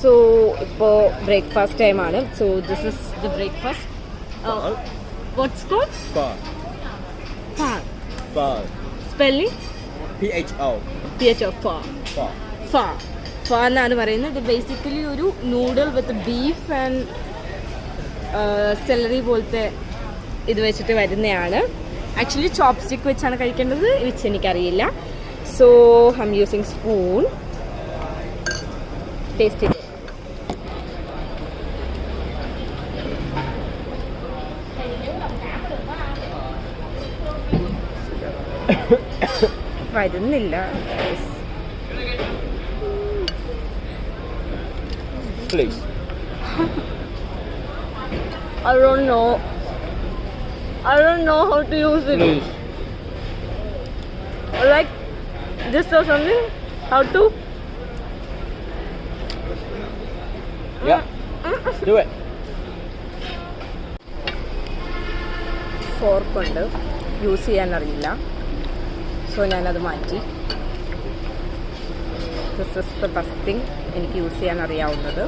So ഇപ്പോൾ breakfast ടൈമാണ്. So this is the breakfast. What's called pho. Spelling pho എന്നാണ് പറയുന്നത്. ഇത് ബേസിക്കലി ഒരു noodle with beef and celery പോലത്തെ ഇത് വെച്ചിട്ട് വരുന്നതാണ്. ആക്ച്വലി ചോപ്പ് സ്റ്റിക്ക് വെച്ചാണ് കഴിക്കേണ്ടത്, വെച്ച് എനിക്കറിയില്ല. So I M using spoon. Taste വരുന്നില്ല. Please. I don't know how to use it. Please. Like this or something? How to? Yeah. Do it. Fork ഉണ്ട്, യൂസ് ചെയ്യാൻ അറിയില്ല. സോ ഞാനത് മാറ്റി. This is the best thing എനിക്ക് use ചെയ്യാൻ അറിയാവുന്നത്.